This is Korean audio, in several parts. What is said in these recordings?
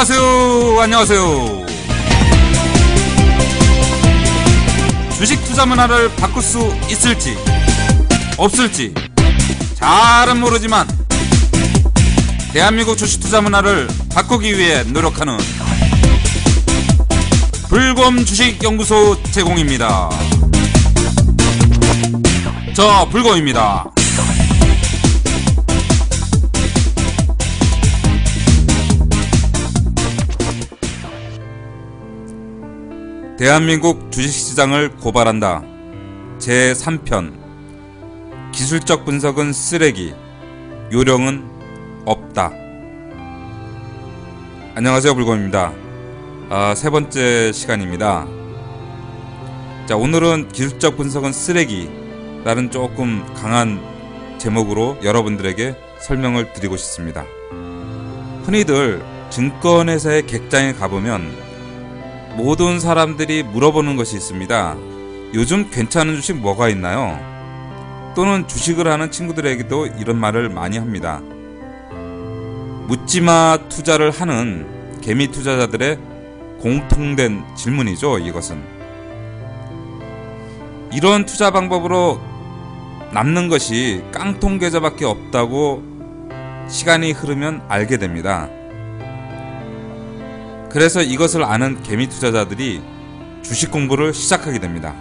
안녕하세요. 주식 투자 문화를 바꿀 수 있을지 없을지 잘은 모르지만 대한민국 주식 투자 문화를 바꾸기 위해 노력하는 불곰 주식연구소 제공입니다. 저 불곰입니다. 대한민국 주식시장을 고발한다. 제3편. 기술적 분석은 쓰레기, 요령은 없다. 안녕하세요, 불곰입니다. 세 번째 시간입니다. 자, 오늘은 기술적 분석은 쓰레기라는 조금 강한 제목으로 여러분들에게 설명을 드리고 싶습니다. 흔히들 증권회사의 객장에 가보면 모든 사람들이 물어보는 것이 있습니다. 요즘 괜찮은 주식 뭐가 있나요? 또는 주식을 하는 친구들에게도 이런 말을 많이 합니다. 묻지마 투자를 하는 개미 투자자들의 공통된 질문이죠. 이것은 이런 투자 방법으로 남는 것이 깡통 계좌밖에 없다고 시간이 흐르면 알게 됩니다. 그래서 이것을 아는 개미 투자자들이 주식 공부를 시작하게 됩니다.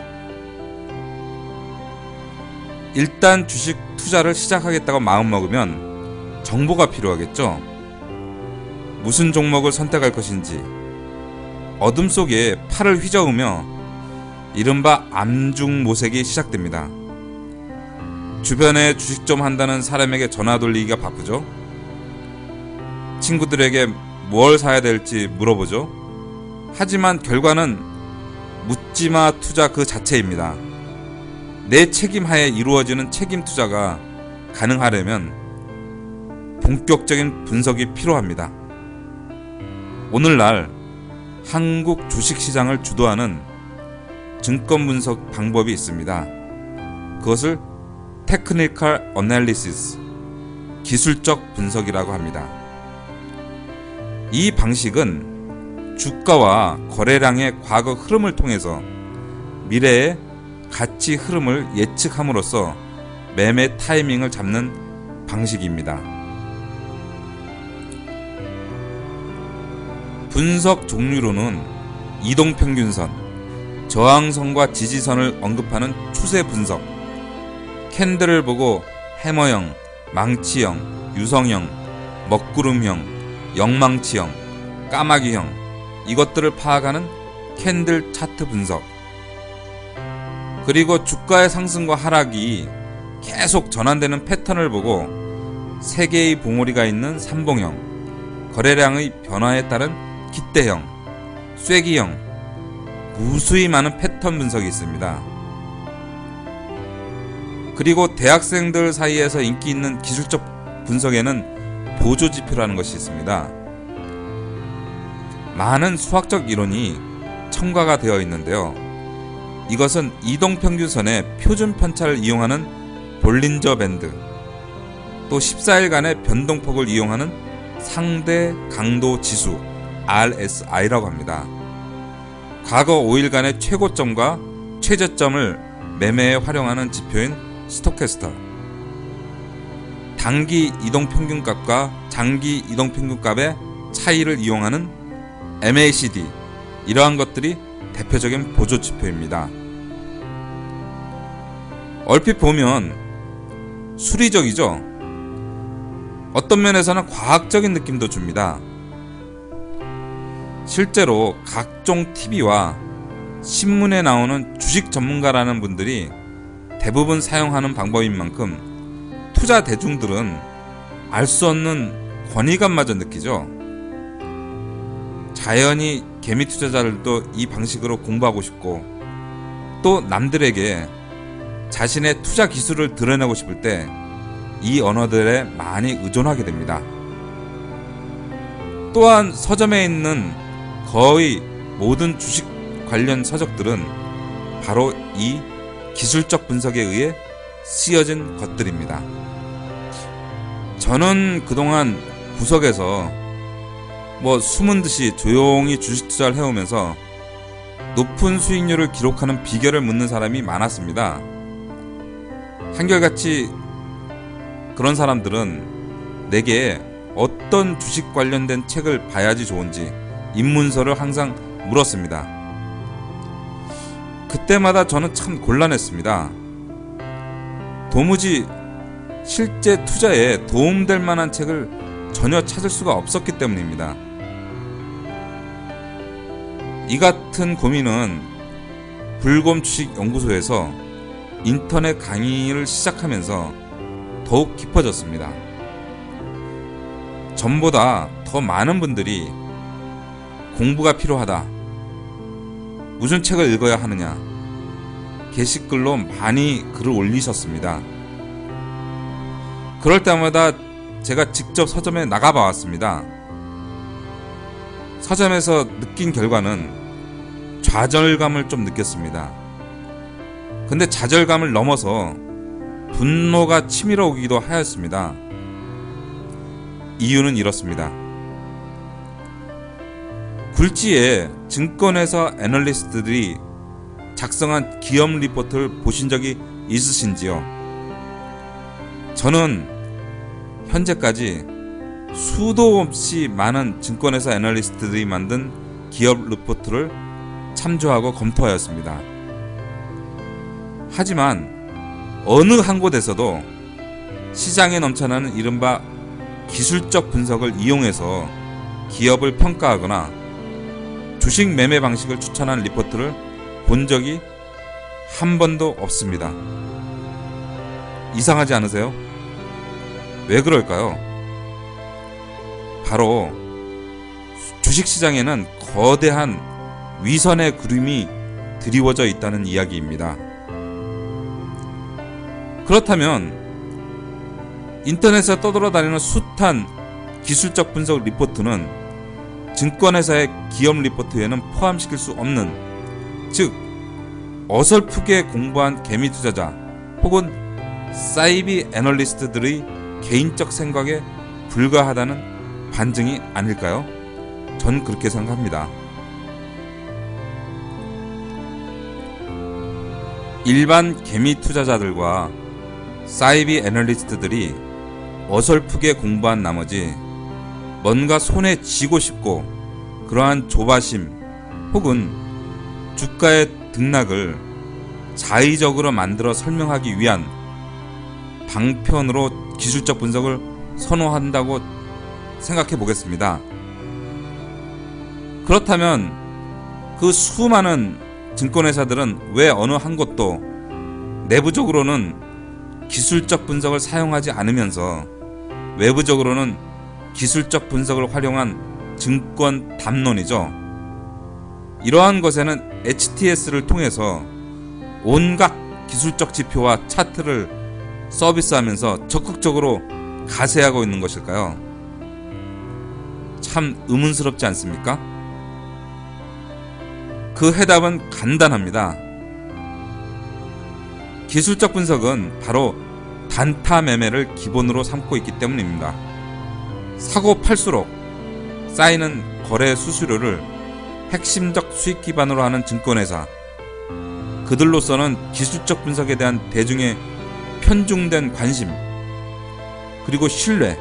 일단 주식 투자를 시작하겠다고 마음먹으면 정보가 필요하겠죠. 무슨 종목을 선택할 것인지, 어둠 속에 팔을 휘저으며 이른바 암중모색이 시작됩니다. 주변에 주식 좀 한다는 사람에게 전화 돌리기가 바쁘죠. 친구들에게 뭘 사야 될지 물어보죠. 하지만 결과는 묻지마 투자 그 자체입니다. 내 책임하에 이루어지는 책임 투자가 가능하려면 본격적인 분석이 필요합니다. 오늘날 한국 주식시장을 주도하는 증권 분석 방법이 있습니다. 그것을 테크니컬 어널리시스, 기술적 분석이라고 합니다. 이 방식은 주가와 거래량의 과거 흐름을 통해서 미래의 가치 흐름을 예측함으로써 매매 타이밍을 잡는 방식입니다. 분석 종류로는 이동평균선, 저항선과 지지선을 언급하는 추세 분석, 캔들을 보고 해머형, 망치형, 유성형, 먹구름형, 영망치형, 까마귀형, 이것들을 파악하는 캔들 차트 분석, 그리고 주가의 상승과 하락이 계속 전환되는 패턴을 보고 세 개의 봉우리가 있는 삼봉형, 거래량의 변화에 따른 깃대형, 쐐기형, 무수히 많은 패턴 분석이 있습니다. 그리고 대학생들 사이에서 인기 있는 기술적 분석에는 보조지표라는 것이 있습니다. 많은 수학적 이론이 첨가가 되어 있는데요. 이것은 이동평균선의 표준 편차를 이용하는 볼린저 밴드, 또 14일간의 변동폭을 이용하는 상대 강도 지수 RSI라고 합니다. 과거 5일간의 최고점과 최저점을 매매에 활용하는 지표인 스토캐스터, 단기 이동평균값과 장기 이동평균값의 차이를 이용하는 MACD, 이러한 것들이 대표적인 보조지표입니다. 얼핏 보면 수리적이죠. 어떤 면에서는 과학적인 느낌도 줍니다. 실제로 각종 TV와 신문에 나오는 주식 전문가라는 분들이 대부분 사용하는 방법인 만큼 투자 대중들은 알 수 없는 권위감마저 느끼죠. 자연히 개미 투자자들도 이 방식으로 공부하고 싶고, 또 남들에게 자신의 투자 기술을 드러내고 싶을 때 이 언어들에 많이 의존하게 됩니다. 또한 서점에 있는 거의 모든 주식 관련 서적들은 바로 이 기술적 분석에 의해 쓰여진 것들입니다. 저는 그동안 구석에서 숨은 듯이 조용히 주식 투자를 해오면서 높은 수익률을 기록하는 비결을 묻는 사람이 많았습니다. 한결같이 그런 사람들은 내게 어떤 주식 관련된 책을 봐야지 좋은지 입문서를 항상 물었습니다. 그때마다 저는 참 곤란했습니다. 도무지 실제 투자에 도움될 만한 책을 전혀 찾을 수가 없었기 때문입니다. 이 같은 고민은 불곰 주식연구소에서 인터넷 강의를 시작하면서 더욱 깊어졌습니다. 전보다 더 많은 분들이 공부가 필요하다, 무슨 책을 읽어야 하느냐 게시글로 많이 글을 올리셨습니다. 그럴 때마다 제가 직접 서점에 나가봐 왔습니다. 서점에서 느낀 결과는 좌절감을 좀 느꼈습니다. 근데 좌절감을 넘어서 분노가 치밀어 오기도 하였습니다. 이유는 이렇습니다. 굴지에 증권회사 애널리스트들이 작성한 기업 리포트를 보신 적이 있으신지요? 저는 현재까지 수도 없이 많은 증권회사 애널리스트들이 만든 기업 리포트를 참조하고 검토하였습니다. 하지만 어느 한 곳에서도 시장에 넘쳐나는 이른바 기술적 분석을 이용해서 기업을 평가하거나 주식 매매 방식을 추천한 리포트를 본 적이 한 번도 없습니다. 이상하지 않으세요? 왜 그럴까요? 바로 주식시장에는 거대한 위선의 구름이 드리워져 있다는 이야기입니다. 그렇다면 인터넷에 떠돌아다니는 숱한 기술적 분석 리포트는 증권회사의 기업 리포트에는 포함시킬 수 없는, 즉 어설프게 공부한 개미 투자자 혹은 사이비 애널리스트들의 개인적 생각에 불과하다는 반증이 아닐까요? 전 그렇게 생각합니다. 일반 개미 투자자들과 사이비 애널리스트들이 어설프게 공부한 나머지 뭔가 손에 쥐고 싶고 그러한 조바심 혹은 주가의 등락을 자의적으로 만들어 설명하기 위한 방편으로 기술적 분석을 선호한다고 생각해 보겠습니다. 그렇다면 그 수많은 증권회사들은 왜 어느 한 곳도 내부적으로는 기술적 분석을 사용하지 않으면서 외부적으로는 기술적 분석을 활용한 증권 담론이죠. 이러한 것에는 HTS를 통해서 온갖 기술적 지표와 차트를 서비스하면서 적극적으로 가세하고 있는 것일까요? 참 의문스럽지 않습니까? 그 해답은 간단합니다. 기술적 분석은 바로 단타 매매를 기본으로 삼고 있기 때문입니다. 사고 팔수록 쌓이는 거래 수수료를 핵심적 수익 기반으로 하는 증권회사, 그들로서는 기술적 분석에 대한 대중의 편중된 관심 그리고 신뢰,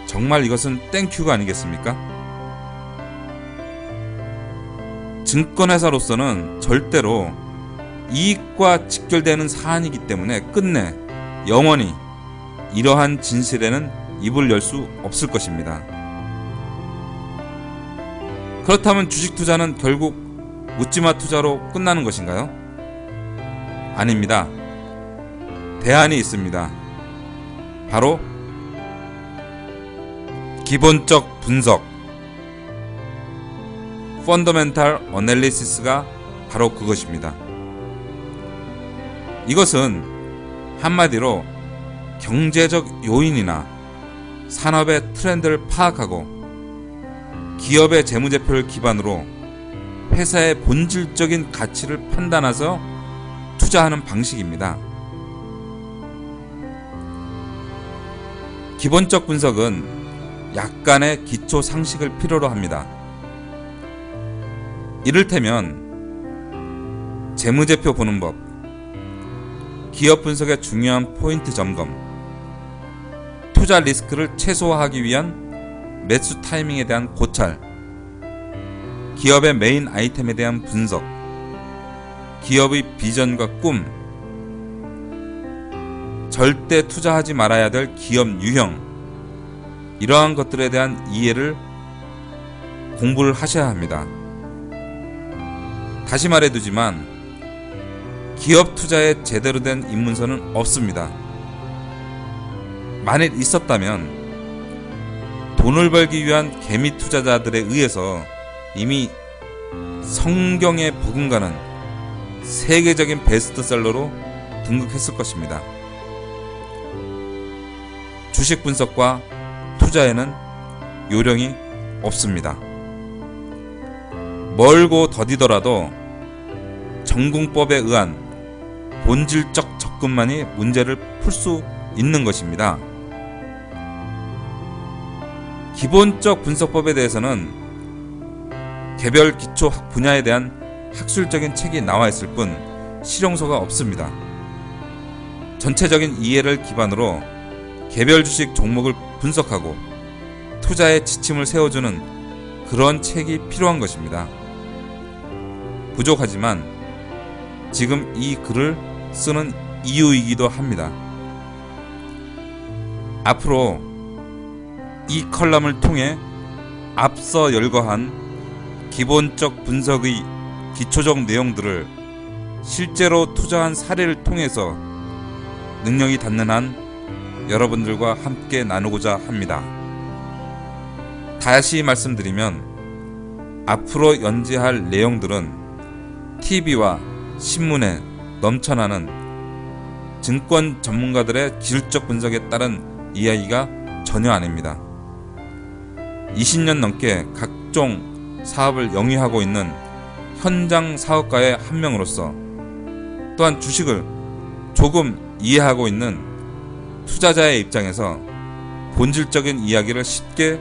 정말 이것은 땡큐가 아니겠습니까? 증권회사로서는 절대로 이익과 직결되는 사안이기 때문에 끝내 영원히 이러한 진실에는 입을 열 수 없을 것입니다. 그렇다면 주식 투자는 결국 묻지마 투자로 끝나는 것인가요? 아닙니다. 대안이 있습니다. 바로 기본적 분석, 펀더멘탈 어널리시스가 바로 그것입니다. 이것은 한마디로 경제적 요인이나 산업의 트렌드를 파악하고 기업의 재무제표를 기반으로 회사의 본질적인 가치를 판단해서 투자하는 방식입니다. 기본적 분석은 약간의 기초 상식을 필요로 합니다. 이를테면 재무제표 보는 법, 기업 분석의 중요한 포인트 점검, 투자 리스크를 최소화하기 위한 매수 타이밍에 대한 고찰, 기업의 메인 아이템에 대한 분석, 기업의 비전과 꿈, 절대 투자하지 말아야 될 기업 유형, 이러한 것들에 대한 이해를 공부를 하셔야 합니다. 다시 말해두지만 기업 투자에 제대로 된 입문서는 없습니다. 만일 있었다면 돈을 벌기 위한 개미 투자자들에 의해서 이미 성경에 버금가는 세계적인 베스트셀러로 등극했을 것입니다. 주식 분석과 투자에는 요령이 없습니다. 멀고 더디더라도 전공법에 의한 본질적 접근만이 문제를 풀 수 있는 것입니다. 기본적 분석법에 대해서는 개별 기초 분야에 대한 학술적인 책이 나와 있을 뿐 실용서가 없습니다. 전체적인 이해를 기반으로 개별 주식 종목을 분석하고 투자의 지침을 세워주는 그런 책이 필요한 것입니다. 부족하지만 지금 이 글을 쓰는 이유이기도 합니다. 앞으로 이 컬럼을 통해 앞서 열거한 기본적 분석의 기초적 내용들을 실제로 투자한 사례를 통해서 능력이 닿는 한 여러분들과 함께 나누고자 합니다. 다시 말씀드리면 앞으로 연재할 내용들은 TV와 신문에 넘쳐나는 증권 전문가들의 기술적 분석에 따른 이야기가 전혀 아닙니다. 20년 넘게 각종 사업을 영위하고 있는 현장 사업가의 한 명으로서 또한 주식을 조금 이해하고 있는 투자자의 입장에서 본질적인 이야기를 쉽게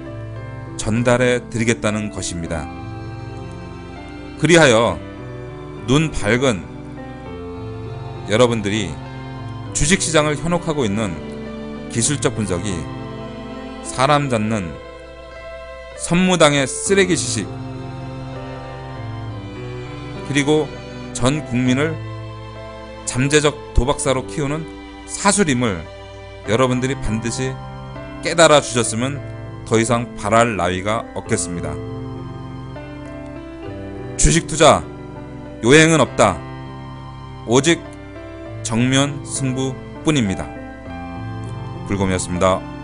전달해 드리겠다는 것입니다. 그리하여 눈 밝은 여러분들이 주식시장을 현혹하고 있는 기술적 분석이 사람 잡는 선무당의 쓰레기 지식, 그리고 전 국민을 잠재적 도박사로 키우는 사술임을 여러분들이 반드시 깨달아 주셨으면 더 이상 바랄 나위가 없겠습니다. 주식 투자 요행은 없다. 오직 정면 승부뿐입니다. 불곰이었습니다.